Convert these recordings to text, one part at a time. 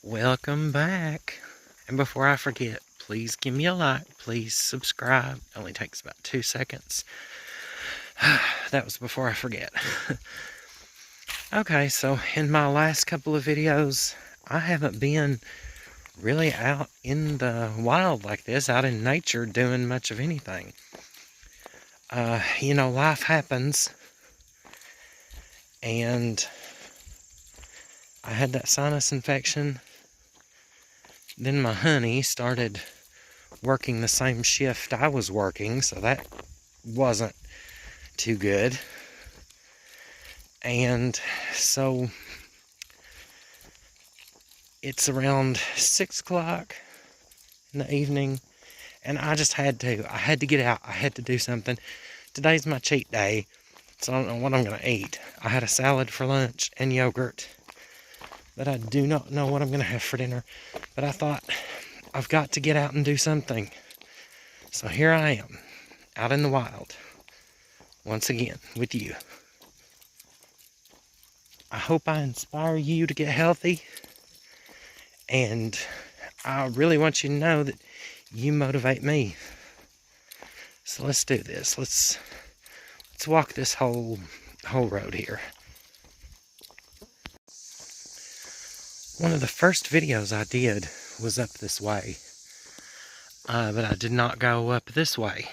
Welcome back. And before I forget, please give me a like. Please subscribe. It only takes about 2 seconds. That was before I forget. Okay, so in my last couple of videos, I haven't been really out in the wild like this, out in nature doing much of anything. Life happens. And I had that sinus infection. Then my honey started working the same shift I was working, so that wasn't too good. And so it's around 6 o'clock in the evening, and I had to get out. I had to do something. Today's my cheat day, so I don't know what I'm going to eat. I had a salad for lunch and yogurt, but I do not know what I'm going to have for dinner. But I thought, I've got to get out and do something. So here I am, out in the wild, once again, with you. I hope I inspire you to get healthy, and I really want you to know that you motivate me. So let's do this. Let's walk this whole road here. One of the first videos I did was up this way, but I did not go up this way.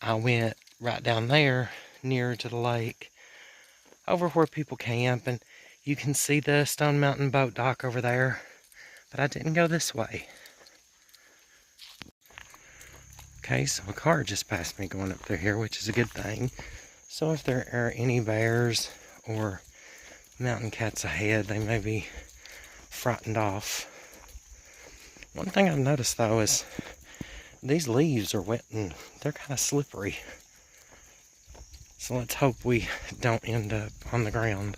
I went right down there, nearer to the lake, over where people camp, and you can see the Stone Mountain boat dock over there, but I didn't go this way. Okay, so a car just passed me going up through here, which is a good thing. So if there are any bears or mountain cats ahead, they may be frightened off. One thing I've noticed though is these leaves are wet and they're kind of slippery. So let's hope we don't end up on the ground.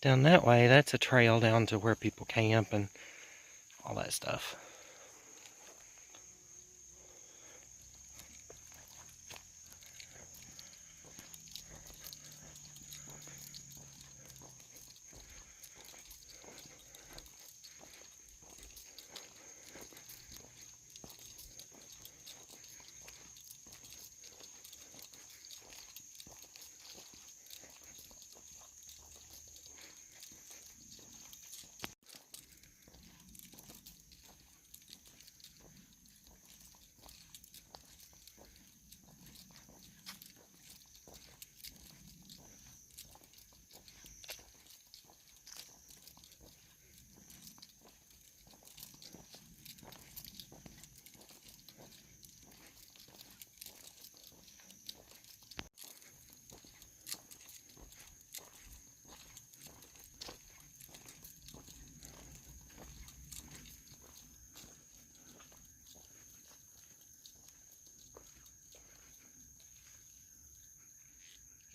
Down that way, that's a trail down to where people camp and all that stuff.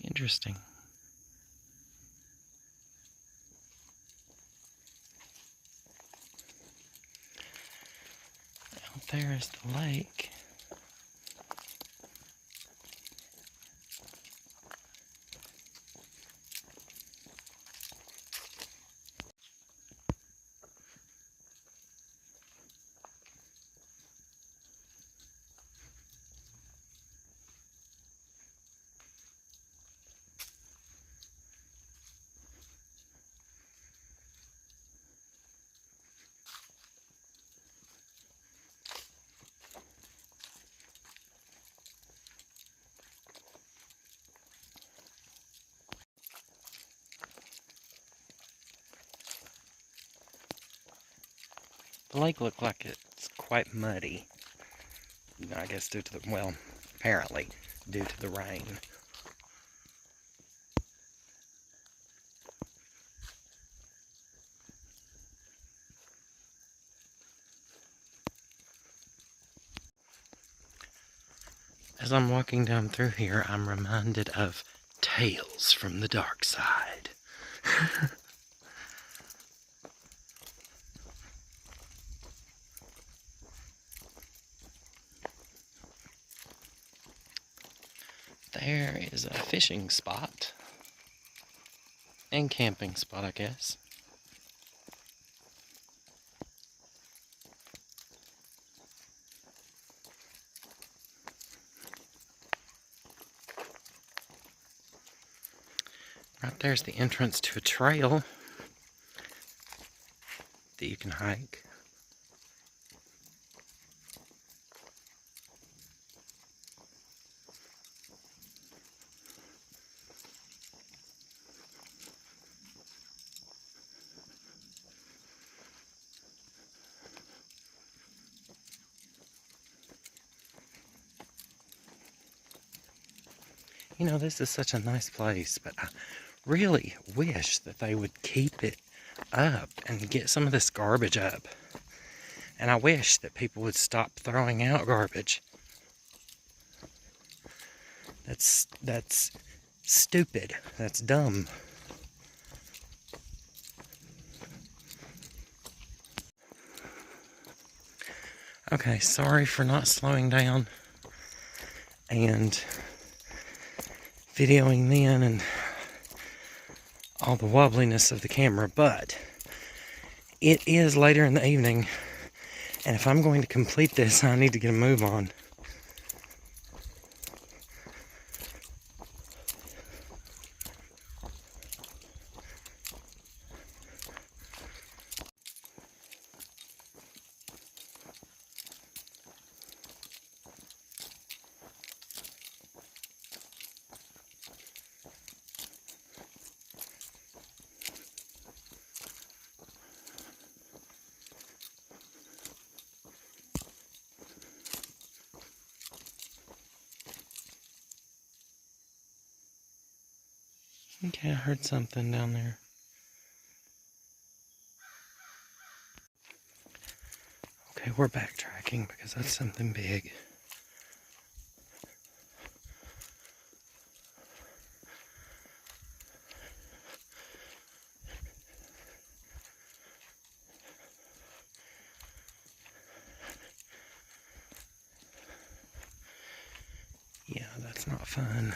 Interesting. Out there is the lake. The lake looked like it's quite muddy. I guess due to the, well, apparently due to the rain. As I'm walking down through here, I'm reminded of Tales from the Dark Side. There is a fishing spot. And camping spot, I guess. Right there's the entrance to a trail that you can hike. You know, this is such a nice place, but I really wish that they would keep it up and get some of this garbage up. And I wish that people would stop throwing out garbage. That's stupid. That's dumb. Okay, sorry for not slowing down and videoing then and all the wobbliness of the camera, but it is later in the evening, and if I'm going to complete this, I need to get a move on. Okay, I heard something down there. Okay, we're backtracking because that's something big. Yeah, that's not fun.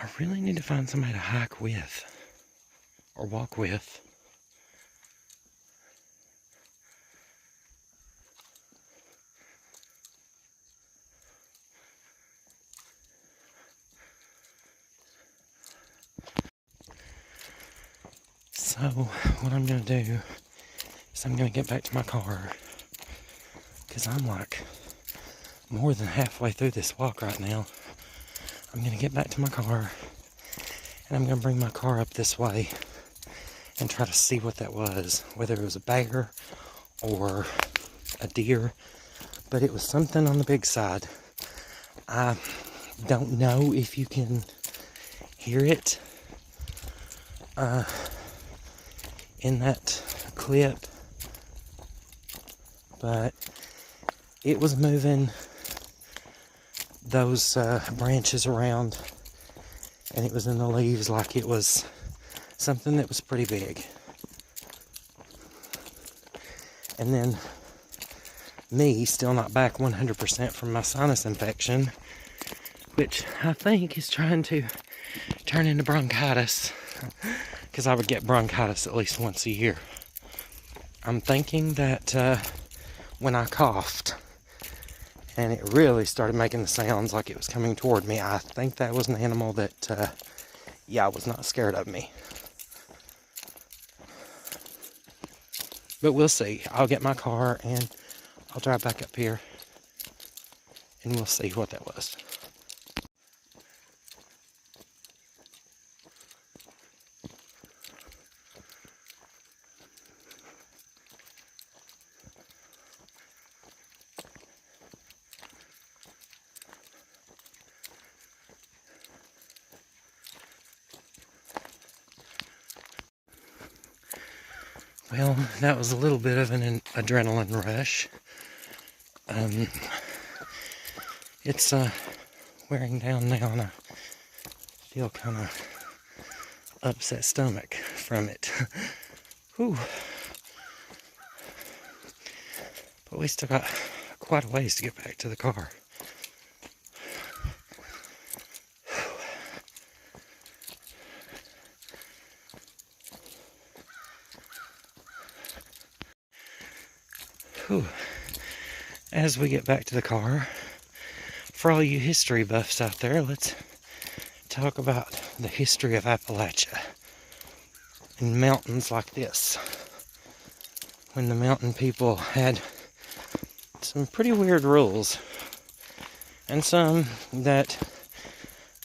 I really need to find somebody to hike with or walk with. So, what I'm going to do is I'm going to get back to my car because I'm like more than halfway through this walk right now. I'm going to get back to my car and I'm going to bring my car up this way and try to see what that was, whether it was a bear or a deer, but it was something on the big side. I don't know if you can hear it in that clip, but it was moving those branches around, and it was in the leaves like it was something that was pretty big. And then me still not back 100% from my sinus infection, which I think is trying to turn into bronchitis, because I would get bronchitis at least once a year. I'm thinking that when I coughed and it really started making the sounds like it was coming toward me, I think that was an animal that was not scared of me. But we'll see. I'll get my car and I'll drive back up here and we'll see what that was. Well, that was a little bit of an adrenaline rush. It's wearing down now, and I feel kind of upset stomach from it. Whew. But we still got quite a ways to get back to the car. Whew. As we get back to the car, for all you history buffs out there, let's talk about the history of Appalachia and mountains like this. When the mountain people had some pretty weird rules, and some that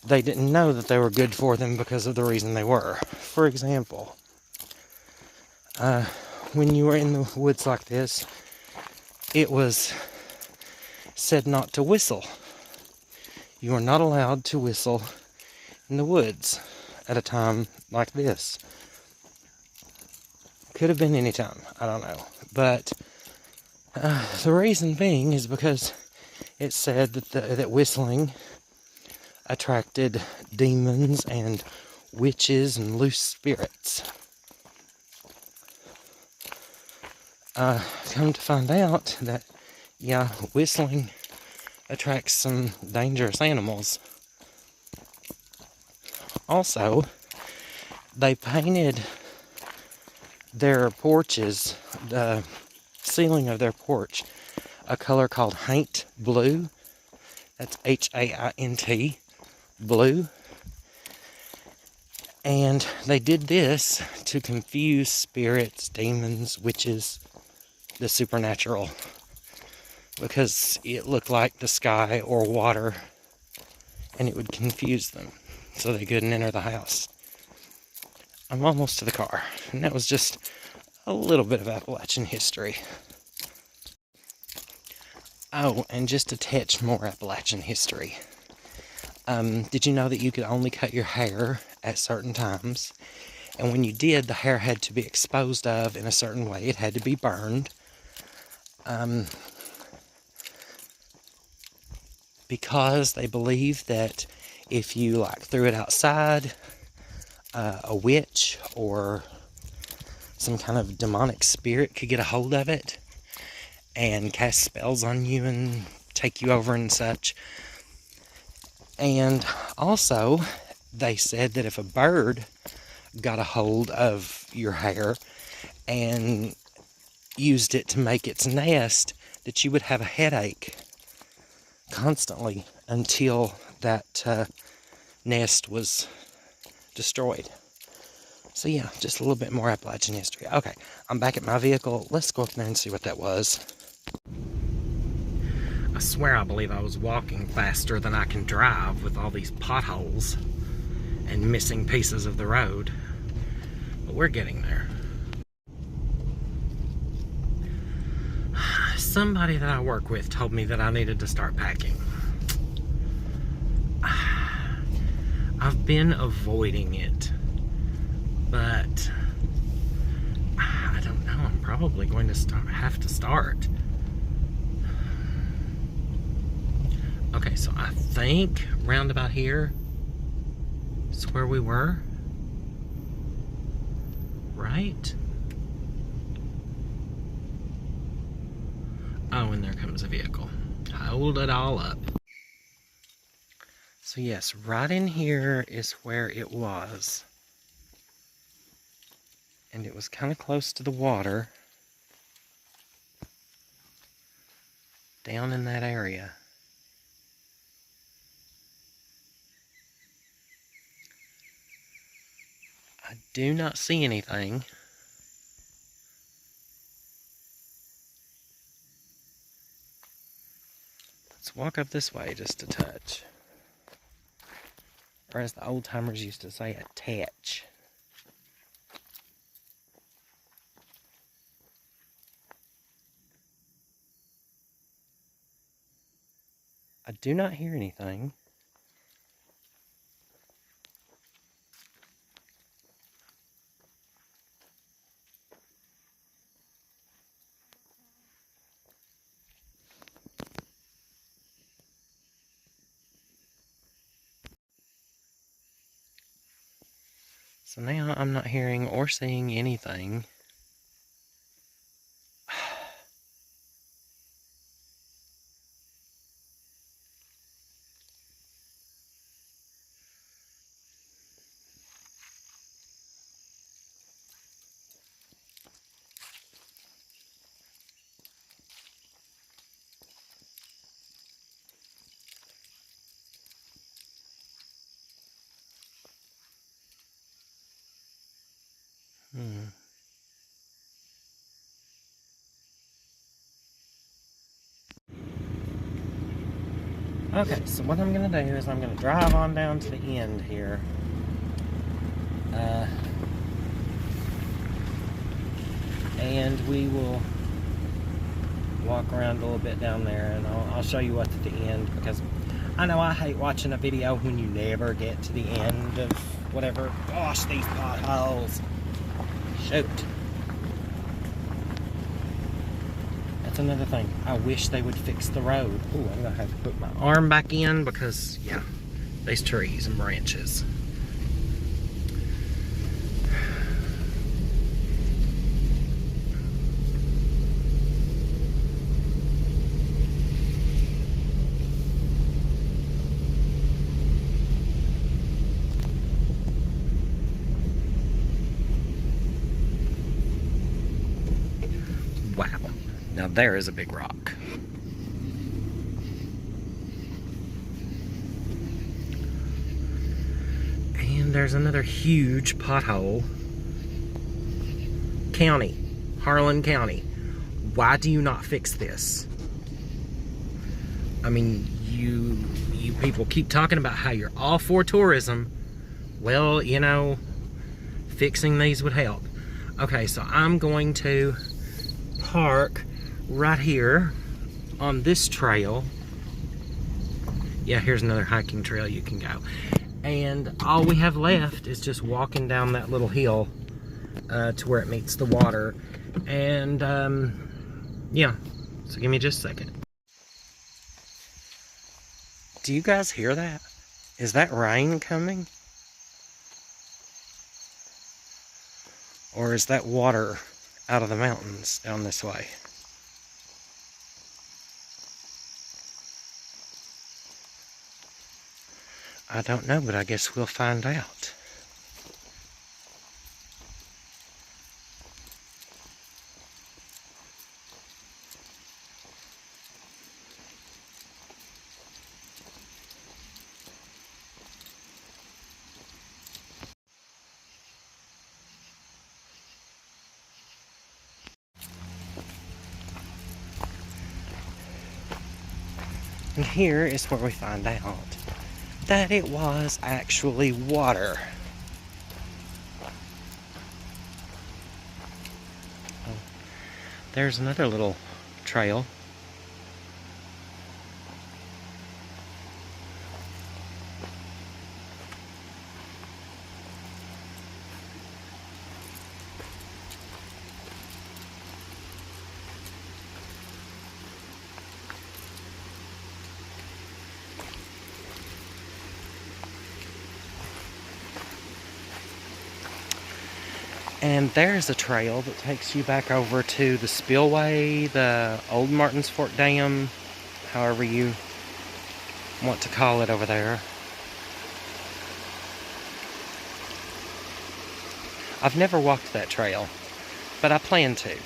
they didn't know that they were good for them because of the reason they were. For example, when you were in the woods like this, it was said not to whistle. You are not allowed to whistle in the woods at a time like this. Could have been any time, I don't know. But the reason being is because it said that whistling attracted demons and witches and loose spirits. Come to find out that, yeah, whistling attracts some dangerous animals. Also, they painted their porches, the ceiling of their porch, a color called haint blue. That's Haint, blue. And they did this to confuse spirits, demons, witches, the supernatural, because it looked like the sky or water, and it would confuse them, so they couldn't enter the house. I'm almost to the car, and that was just a little bit of Appalachian history. Oh, and just a touch more Appalachian history. Did you know that you could only cut your hair at certain times? And when you did, the hair had to be exposed of in a certain way. It had to be burned. Because they believed that if you threw it outside, a witch or some kind of demonic spirit could get a hold of it and cast spells on you and take you over and such. And also, they said that if a bird got a hold of your hair and used it to make its nest, that you would have a headache constantly until that nest was destroyed. So yeah, just a little bit more Appalachian history. Okay, I'm back at my vehicle. Let's go up there and see what that was. I swear I believe I was walking faster than I can drive with all these potholes and missing pieces of the road. But we're getting there. Somebody that I work with told me that I needed to start packing. I've been avoiding it, but I don't know. I'm probably going to have to start. Okay, so I think round about here is where we were, right? Oh, and there comes a vehicle. Hold it all up. So yes, right in here is where it was. And it was kind of close to the water. Down in that area. I do not see anything. Let's walk up this way just a touch. Or as the old timers used to say, a tatch. I do not hear anything. So now I'm not hearing or seeing anything. Hmm. Okay, so what I'm going to do is I'm going to drive on down to the end here. And we will walk around a little bit down there, and I'll show you what's at the end, because I know I hate watching a video when you never get to the end of whatever. Gosh, these potholes. Shoot. That's another thing. I wish they would fix the road. Ooh, I'm going to have to put my arm back in because, yeah, these trees and branches. Wow. Now there is a big rock. And there's another huge pothole. County. Harlan County. Why do you not fix this? I mean, you people keep talking about how you're all for tourism. Well, you know, fixing these would help. Okay, so I'm going to park right here on this trail. Yeah, here's another hiking trail you can go. And all we have left is just walking down that little hill to where it meets the water. And yeah, so give me just a second. Do you guys hear that? Is that rain coming? Or is that water out of the mountains down this way? I don't know, but I guess we'll find out. And here is where we find out that it was actually water. Oh, there's another little trail. And there's a trail that takes you back over to the spillway, the old Martins Fork Dam, however you want to call it over there. I've never walked that trail, but I plan to.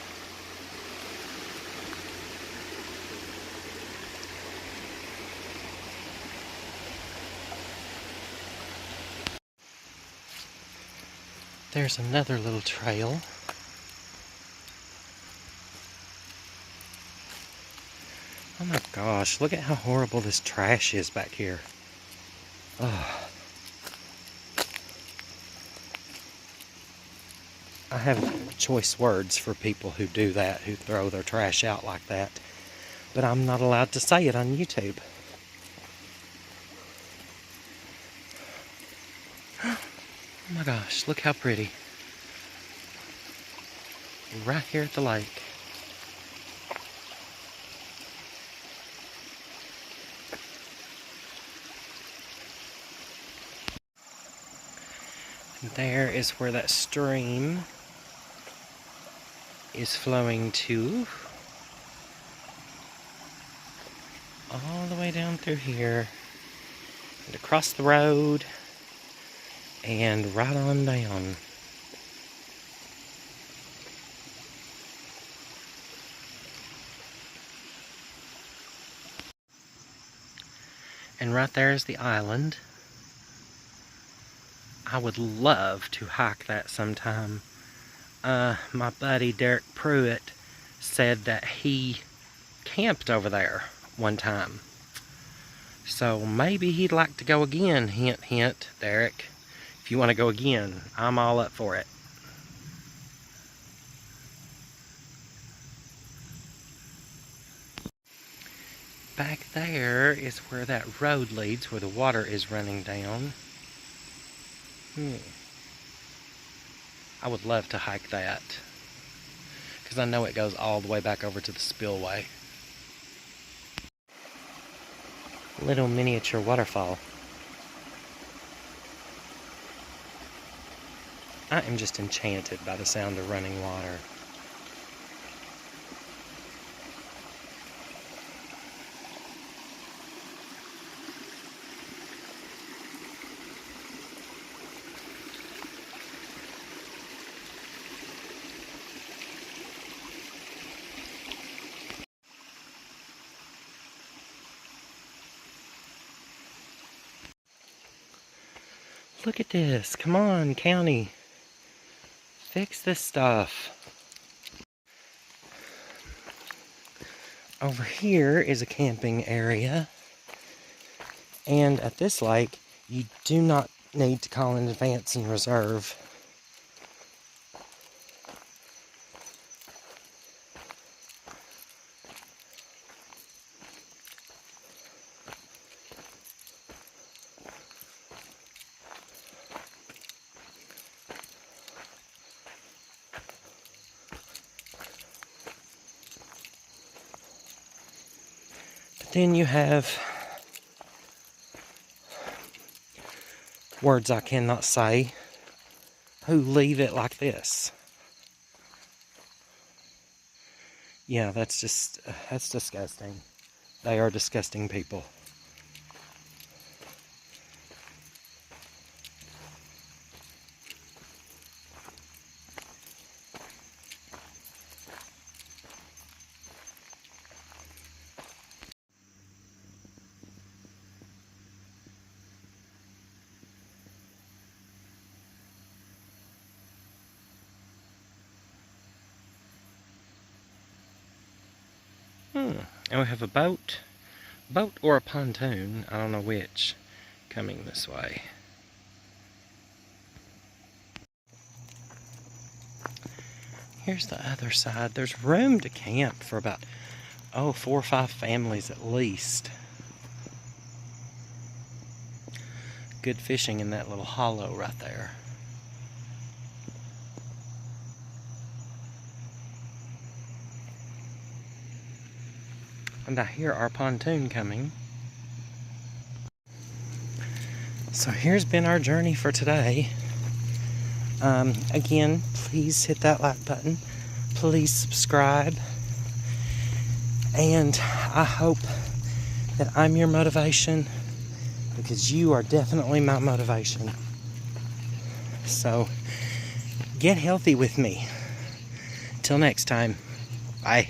There's another little trail. Oh my gosh, look at how horrible this trash is back here. Oh. I have choice words for people who do that, who throw their trash out like that, but I'm not allowed to say it on YouTube. Oh my gosh, look how pretty. Right here at the lake. And there is where that stream is flowing to. All the way down through here. And across the road. And right on down. And right there is the island. I would love to hike that sometime. My buddy Derek Pruitt said that he camped over there one time. So maybe he'd like to go again. Hint, hint, Derek. If you want to go again, I'm all up for it. Back there is where that road leads, where the water is running down. I would love to hike that, because I know it goes all the way back over to the spillway. Little miniature waterfall. I am just enchanted by the sound of running water. Look at this. Come on, county. Fix this stuff. Over here is a camping area. And at this lake, you do not need to call in advance and reserve. Then you have words I cannot say who leave it like this. Yeah, that's disgusting. They are disgusting people. And we have a boat or a pontoon, I don't know which, coming this way. Here's the other side. There's room to camp for about, 4 or 5 families at least. Good fishing in that little hollow right there. And I hear our pontoon coming. So here's been our journey for today. Again, please hit that like button. Please subscribe. And I hope that I'm your motivation, because you are definitely my motivation. So get healthy with me. Till next time. Bye.